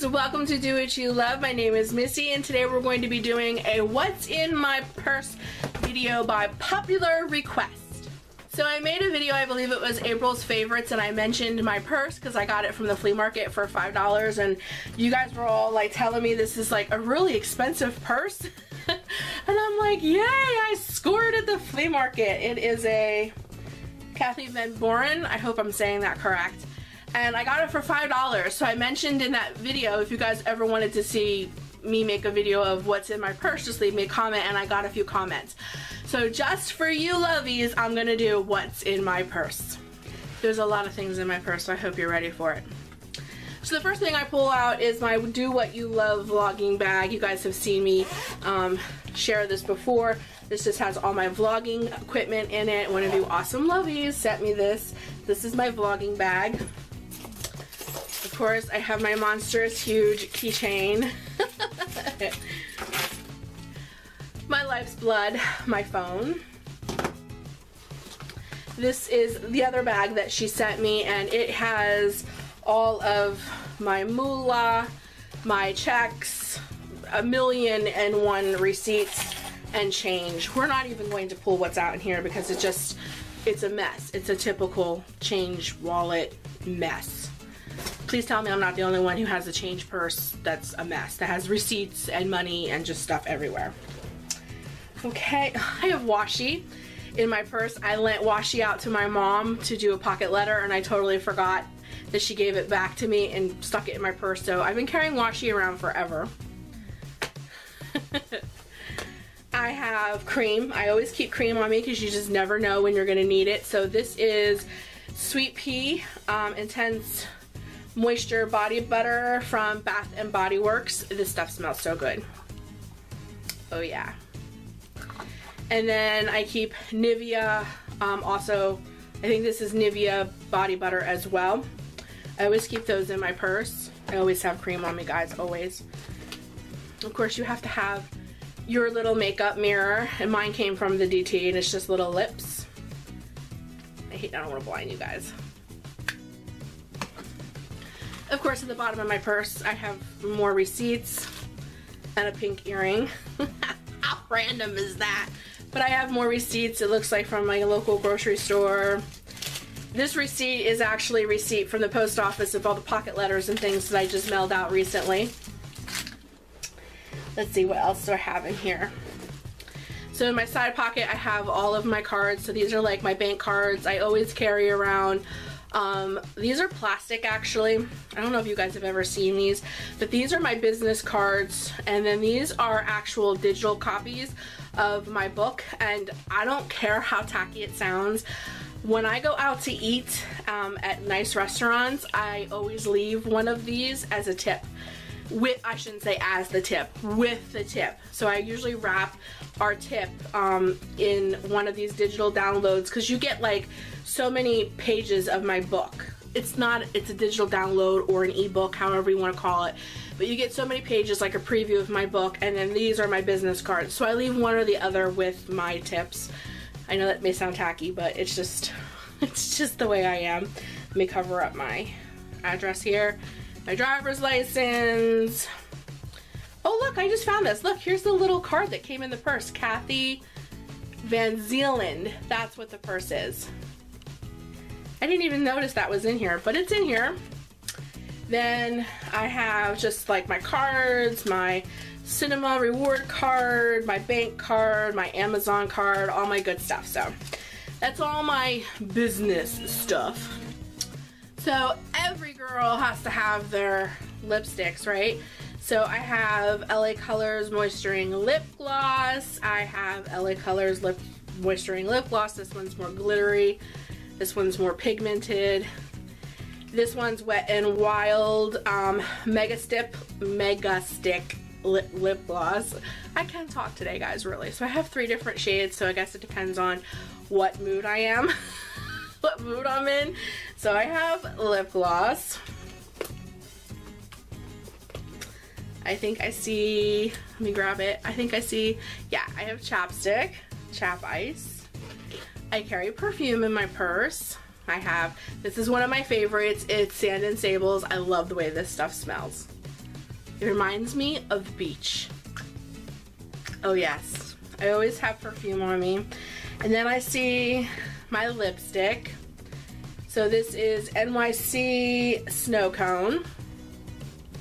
loves, welcome to Do What You Love. My name is Missy and today we're going to be doing a What's in My Purse video by popular request. So I made a video, I believe it was April's favorites, and I mentioned my purse because I got it from the flea market for $5 and you guys were all like telling me this is like a really expensive purse. And I'm like, yay, I scored at the flea market. It is a Kathy Van Boren, I hope I'm saying that correct. And I got it for $5. So I mentioned in that video, if you guys ever wanted to see me make a video of what's in my purse, just leave me a comment, and I got a few comments. So just for you lovies, I'm gonna do what's in my purse. There's a lot of things in my purse, so I hope you're ready for it. So the first thing I pull out is my Do What You Love vlogging bag. You guys have seen me share this before. This just has all my vlogging equipment in it. One of you awesome lovies sent me this. This is my vlogging bag. Of course, I have my monstrous huge keychain. My life's blood, my phone. This is the other bag that she sent me, and it has all of my moolah, my checks, 1,000,001 receipts, and change. We're not even going to pull what's out in here because it's a mess. It's a typical change wallet mess. Please tell me I'm not the only one who has a change purse that's a mess, that has receipts and money and just stuff everywhere. Okay, I have washi in my purse. I lent washi out to my mom to do a pocket letter, and I totally forgot that she gave it back to me and stuck it in my purse, so I've been carrying washi around forever. I have cream. I always keep cream on me because you just never know when you're going to need it. So this is Sweet Pea Intense Moisture Body Butter from Bath and Body Works. This stuff smells so good. Oh yeah. And then I keep Nivea, also I think this is Nivea body butter as well. I always keep those in my purse. I always have cream on me, guys, always. Of course, you have to have your little makeup mirror, and mine came from the DT, and it's just little lips. I don't want to blind you guys. Of course, at the bottom of my purse, I have more receipts and a pink earring. How random is that? But I have more receipts, it looks like, from my local grocery store. This receipt is actually a receipt from the post office of all the pocket letters and things that I just mailed out recently. Let's see, what else do I have in here? So in my side pocket, I have all of my cards. So these are like my bank cards I always carry around. These are plastic, actually. I don't know if you guys have ever seen these, but these are my business cards, and then these are actual digital copies of my book, and I don't care how tacky it sounds. When I go out to eat at nice restaurants, I always leave one of these as a tip. I shouldn't say as the tip, with the tip. So I usually wrap our tip in one of these digital downloads, because you get like so many pages of my book. It's a digital download or an ebook, however you want to call it. But you get so many pages, like a preview of my book, and then these are my business cards. So I leave one or the other with my tips. I know that may sound tacky, but it's just the way I am. Let me cover up my address here. My driver's license. Oh look, I just found this. Look, here's the little card that came in the purse. Kathy Van Zeeland. That's what the purse is. I didn't even notice that was in here, but it's in here. Then I have just like my cards, my cinema reward card, my bank card, my Amazon card, all my good stuff. So that's all my business stuff. So every girl has to have their lipsticks, right? So I have LA Colors Moisturizing Lip Gloss. I have LA Colors Moisturizing Lip Gloss. This one's more glittery. This one's more pigmented. This one's Wet n Wild Mega Stick lip gloss. I can talk today, guys, really. So I have 3 different shades, so I guess it depends on what mood I am. What mood I'm in. So I have lip gloss. I think I see, let me grab it. I think I see, yeah, I have chapstick, Chap Ice. I carry perfume in my purse. I have, this is one of my favorites. It's Sand and Sables. I love the way this stuff smells. It reminds me of the beach. Oh yes, I always have perfume on me. And then I see my lipstick. So this is NYC Snow Cone.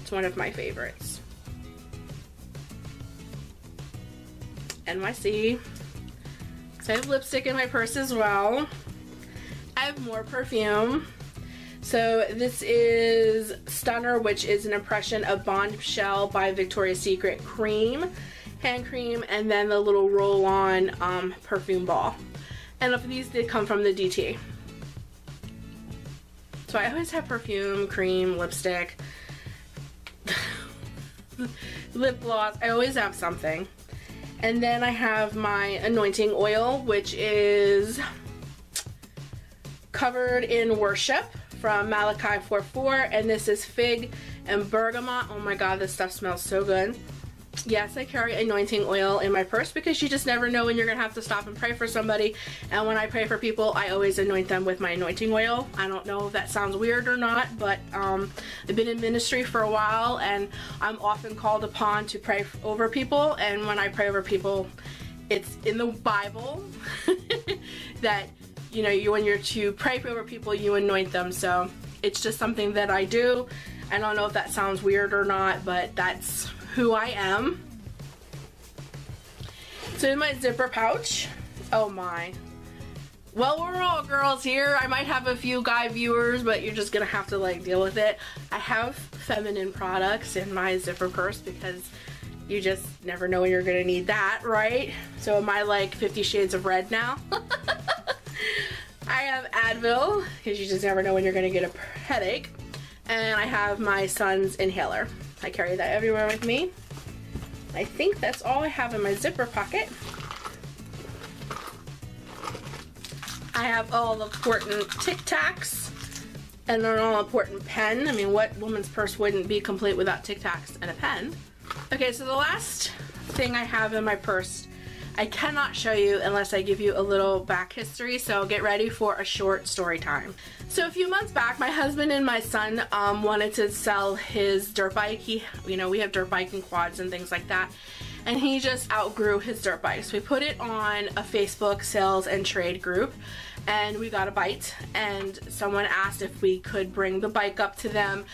It's one of my favorites. NYC. So I have lipstick in my purse as well. I have more perfume. So this is Stunner, which is an impression of Bombshell by Victoria's Secret cream, hand cream, and then the little roll-on perfume ball. And these did come from the DT. So I always have perfume, cream, lipstick, lip gloss. I always have something. And then I have my anointing oil, which is Covered in Worship from Malachi 4:4, and this is fig and bergamot. Oh my god, this stuff smells so good. Yes, I carry anointing oil in my purse because you just never know when you're gonna have to stop and pray for somebody. And when I pray for people, I always anoint them with my anointing oil. I don't know if that sounds weird or not, but I've been in ministry for a while, and I'm often called upon to pray over people. And when I pray over people, it's in the Bible that, you know, when you're to pray over people, you anoint them. So it's just something that I do. I don't know if that sounds weird or not, but that's who I am. So in my zipper pouch, oh my. Well, we're all girls here. I might have a few guy viewers, but you're just gonna have to like deal with it. I have feminine products in my zipper purse because you just never know when you're gonna need that, right? So am I like 50 Shades of Red now? I have Advil, because you just never know when you're gonna get a headache. And I have my son's inhaler. I carry that everywhere with me. I think that's all I have in my zipper pocket. I have all important Tic Tacs and an all important pen. I mean, what woman's purse wouldn't be complete without Tic Tacs and a pen? Okay, so the last thing I have in my purse, I cannot show you unless I give you a little back history, so get ready for a short story time. So a few months back, my husband and my son wanted to sell his dirt bike. You know, we have dirt bike and quads and things like that, and he just outgrew his dirt bike. So we put it on a Facebook sales and trade group, and we got a bite, and someone asked if we could bring the bike up to them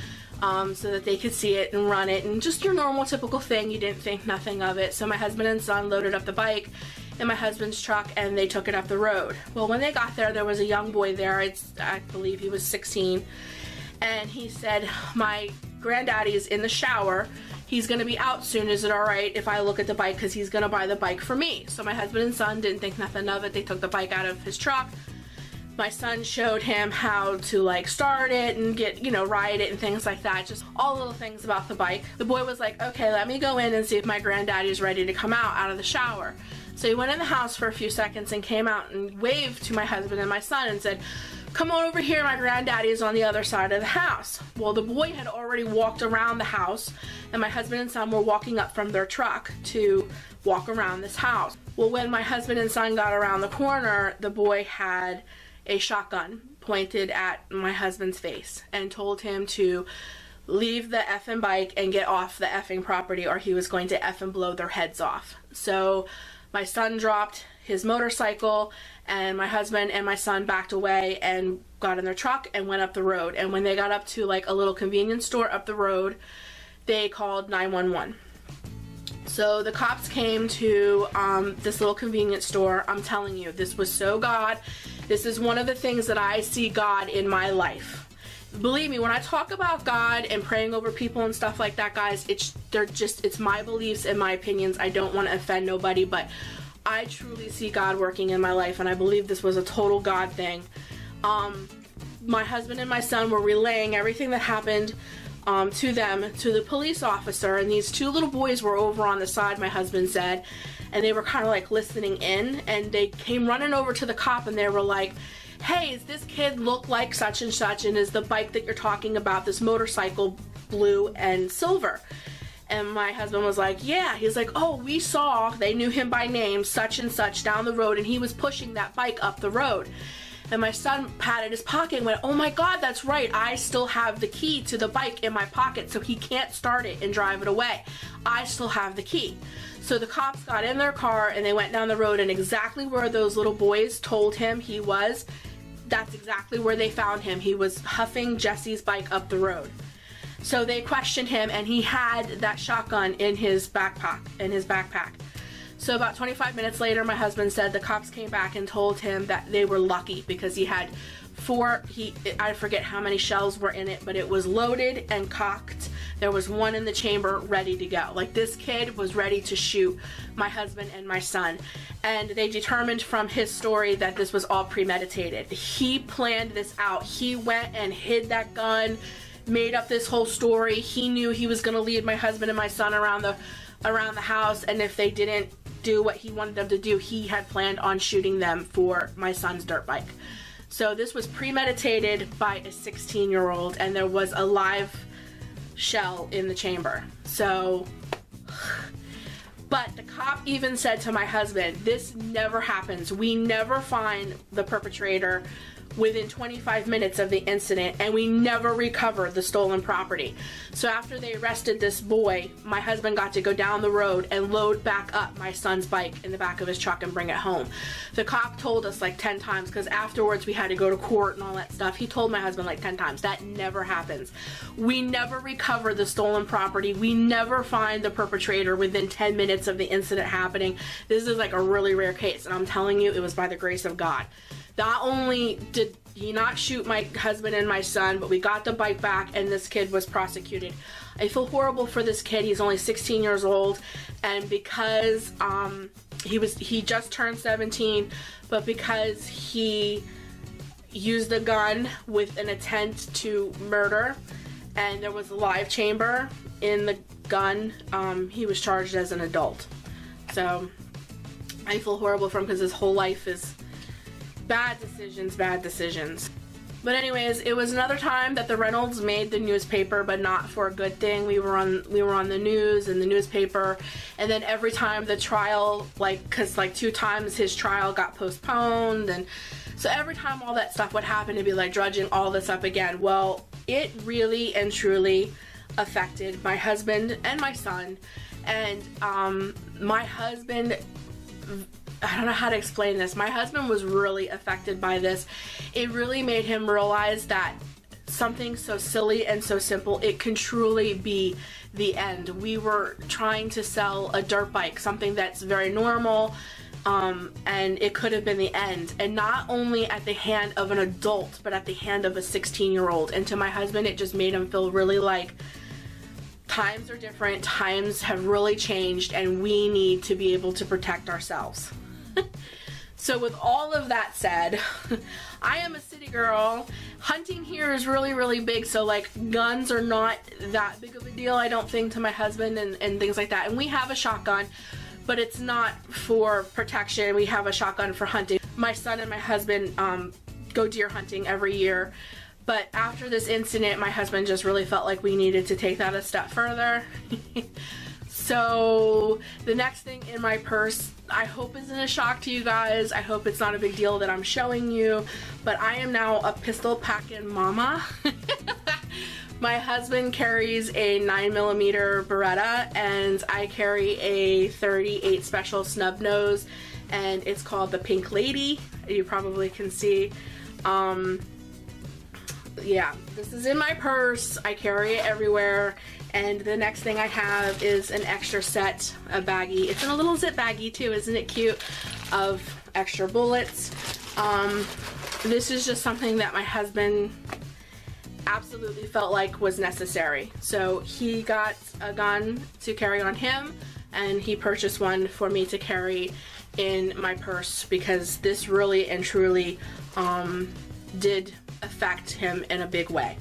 so that they could see it and run it, and just your normal typical thing. You didn't think nothing of it. So my husband and son loaded up the bike in my husband's truck and they took it up the road. Well, when they got there was a young boy there. I believe he was 16, and he said, my granddaddy's in the shower. He's gonna be out soon. Is it all right if I look at the bike, because he's gonna buy the bike for me? So my husband and son didn't think nothing of it. They took the bike out of his truck. My son showed him how to like start it and get, you know, ride it and things like that. Just all little things about the bike. The boy was like, okay, let me go in and see if my granddaddy's ready to come out of the shower. So he went in the house for a few seconds and came out and waved to my husband and my son and said, come on over here, my granddaddy is on the other side of the house. Well, the boy had already walked around the house, and my husband and son were walking up from their truck to walk around this house. Well, when my husband and son got around the corner, the boy had a shotgun pointed at my husband's face and told him to leave the effing bike and get off the effing property, or he was going to effing blow their heads off. So my son dropped his motorcycle, and my husband and my son backed away and got in their truck and went up the road. And when they got up to like a little convenience store up the road, they called 911. So the cops came to this little convenience store. I'm telling you, this was so God. This is one of the things that I see God in my life. Believe me, when I talk about God and praying over people and stuff like that, guys, it's my beliefs and my opinions. I don't want to offend nobody, but I truly see God working in my life, and I believe this was a total God thing. My husband and my son were relaying everything that happened to the police officer, and these two little boys were over on the side, my husband said, and they were kind of like listening in, and they came running over to the cop and they were like, hey, does this kid look like such and such, and is the bike that you're talking about, this motorcycle, blue and silver? And my husband was like, yeah. He's like, oh, we saw, they knew him by name, such and such down the road, and he was pushing that bike up the road. And my son patted his pocket and went, oh my God, that's right. I still have the key to the bike in my pocket, so he can't start it and drive it away. I still have the key. So the cops got in their car and they went down the road, and exactly where those little boys told him he was, that's exactly where they found him. He was huffing Jesse's bike up the road. So they questioned him, and he had that shotgun in his backpack. So about 25 minutes later, my husband said the cops came back and told him that they were lucky because he had I forget how many shells were in it, but it was loaded and cocked. There was one in the chamber ready to go. Like, this kid was ready to shoot my husband and my son. And they determined from his story that this was all premeditated. He planned this out. He went and hid that gun, made up this whole story. He knew he was gonna lead my husband and my son around the house, and if they didn't do what he wanted them to do, he had planned on shooting them for my son's dirt bike. So this was premeditated by a 16-year-old, and there was a live shell in the chamber. So, but the cop even said to my husband, this never happens. We never find the perpetrator within 25 minutes of the incident, and we never recover the stolen property. So after they arrested this boy, my husband got to go down the road and load back up my son's bike in the back of his truck and bring it home. The cop told us like 10 times, because afterwards we had to go to court and all that stuff. He told my husband like 10 times, that never happens. We never recover the stolen property. We never find the perpetrator within 10 minutes of the incident happening. This is like a really rare case, and I'm telling you, it was by the grace of God. Not only did he not shoot my husband and my son, but we got the bike back, and this kid was prosecuted. I feel horrible for this kid. He's only 16 years old, and because he just turned 17, but because he used a gun with an intent to murder, and there was a live chamber in the gun, he was charged as an adult. So I feel horrible for him, because his whole life is bad decisions. But anyways, it was another time that the Reynolds made the newspaper, but not for a good thing. We were on the news and the newspaper, and then every time the trial, cause 2 times his trial got postponed, and so every time all that stuff would happen, to be like drudging all this up again. Well, it really and truly affected my husband and my son, and my husband, I don't know how to explain this. My husband was really affected by this. It really made him realize that something so silly and so simple, it can truly be the end. We were trying to sell a dirt bike, something that's very normal, and it could have been the end. And not only at the hand of an adult, but at the hand of a 16-year-old. And to my husband, it just made him feel really like times are different, times have really changed, and we need to be able to protect ourselves. So with all of that said, I am a city girl. Hunting here is really, really big, so like guns are not that big of a deal, I don't think, to my husband and things like that. And we have a shotgun, but it's not for protection. We have a shotgun for hunting. My son and my husband go deer hunting every year. But after this incident, my husband just really felt like we needed to take that a step further. So the next thing in my purse, I hope isn't a shock to you guys. I hope it's not a big deal that I'm showing you, but I am now a pistol packing mama. My husband carries a 9mm Beretta, and I carry a 38 Special snub nose, and it's called the Pink Lady. You probably can see. Yeah, this is in my purse. I carry it everywhere. And the next thing I have is an extra set, a baggie. It's in a little zip baggie too, isn't it cute? Of extra bullets. This is just something that my husband absolutely felt like was necessary. So he got a gun to carry on him, and he purchased one for me to carry in my purse, because this really and truly did affect him in a big way.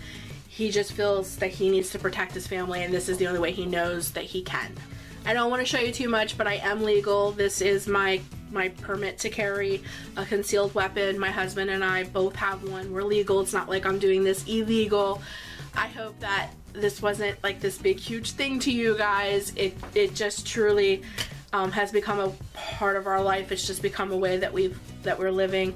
He just feels that he needs to protect his family, and this is the only way he knows that he can. I don't want to show you too much, but I am legal. This is my permit to carry a concealed weapon. My husband and I both have one. We're legal. It's not like I'm doing this illegal. I hope that this wasn't like this big huge thing to you guys. It just truly has become a part of our life. It's just become a way that we're living.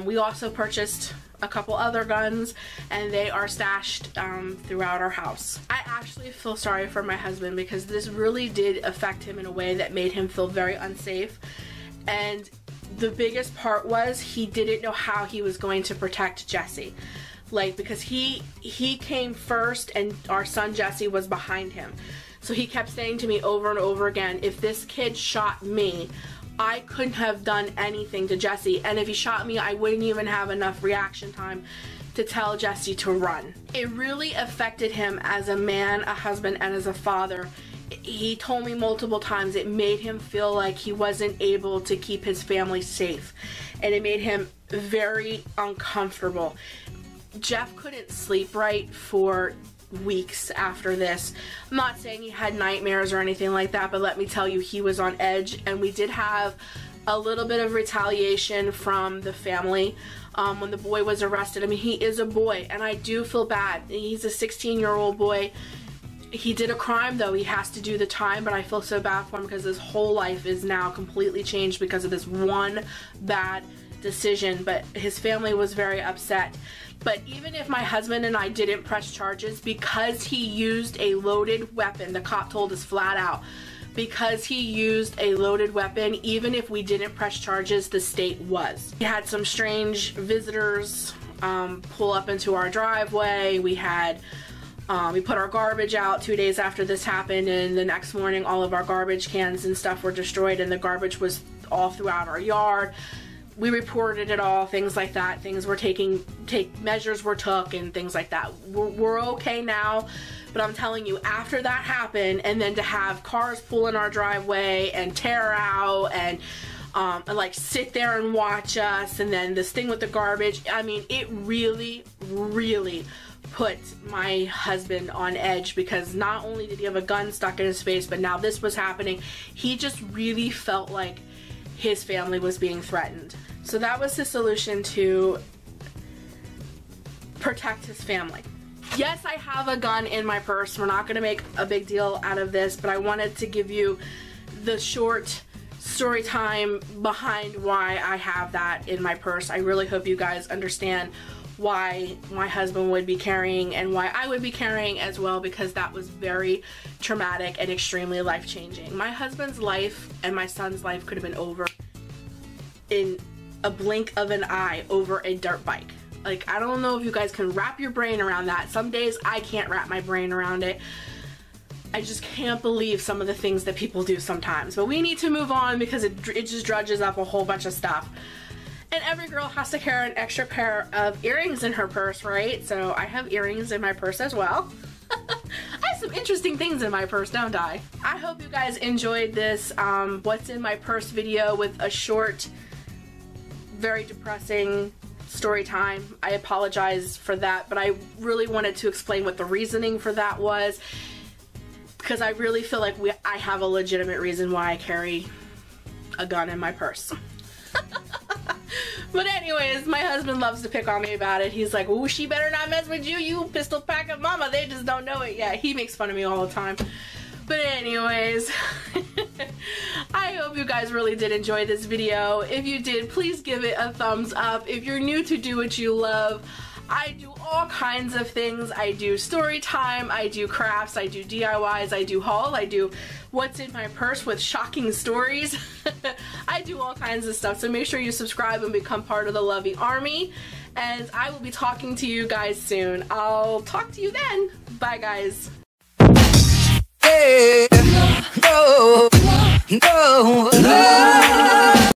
We also purchased a couple other guns, and they are stashed throughout our house. I actually feel sorry for my husband because this really did affect him in a way that made him feel very unsafe. And the biggest part was he didn't know how he was going to protect Jesse. Like, because he came first and our son Jesse was behind him. So he kept saying to me over and over again, if this kid shot me, I couldn't have done anything to Jesse. And if he shot me, I wouldn't even have enough reaction time to tell Jesse to run. It really affected him as a man, a husband, and as a father. He told me multiple times it made him feel like he wasn't able to keep his family safe. And it made him very uncomfortable. Jeff couldn't sleep right for weeks after this. I'm not saying he had nightmares or anything like that, but let me tell you, he was on edge. And we did have a little bit of retaliation from the family when the boy was arrested. I mean, he is a boy, and I do feel bad. He's a 16-year-old boy. He did a crime, though. He has to do the time, but I feel so bad for him because his whole life is now completely changed because of this one bad decision. But his family was very upset. But even if my husband and I didn't press charges, because he used a loaded weapon, the cop told us flat out, because he used a loaded weapon, even if we didn't press charges, the state was. We had some strange visitors pull up into our driveway. We put our garbage out 2 days after this happened, and the next morning all of our garbage cans and stuff were destroyed, and the garbage was all throughout our yard. We reported it all, things like that. Things were measures were took and things like that. We're okay now, but I'm telling you, after that happened, and then to have cars pull in our driveway and tear out and like sit there and watch us, and then this thing with the garbage, I mean, it really, really put my husband on edge, because not only did he have a gun stuck in his face, but now this was happening. He just really felt like his family was being threatened. So that was his solution to protect his family. Yes, I have a gun in my purse. We're not going to make a big deal out of this, but I wanted to give you the short story time behind why I have that in my purse. I really hope you guys understand why my husband would be carrying and why I would be carrying as well, because that was very traumatic and extremely life-changing. My husband's life and my son's life could have been over in a blink of an eye over a dirt bike. Like, I don't know if you guys can wrap your brain around that. Some days I can't wrap my brain around it. I just can't believe some of the things that people do sometimes. But we need to move on because it just drudges up a whole bunch of stuff. And every girl has to carry an extra pair of earrings in her purse, right? So I have earrings in my purse as well. I have some interesting things in my purse, don't I? I hope you guys enjoyed this what's in my purse video with a short, very depressing story time. I apologize for that, but I really wanted to explain what the reasoning for that was, because I really feel like I have a legitimate reason why I carry a gun in my purse. But anyways, my husband loves to pick on me about it. He's like, "Ooh, she better not mess with you, you pistol packing mama. They just don't know it yet." He makes fun of me all the time. But anyways, I hope you guys really did enjoy this video. If you did, please give it a thumbs up. If you're new to Do What You Love, I do all kinds of things. I do story time, I do crafts, I do DIYs, I do haul, I do what's in my purse with shocking stories. I do all kinds of stuff, so make sure you subscribe and become part of the Lovey Army. And I will be talking to you guys soon. I'll talk to you then. Bye, guys. Hey, no, no, no.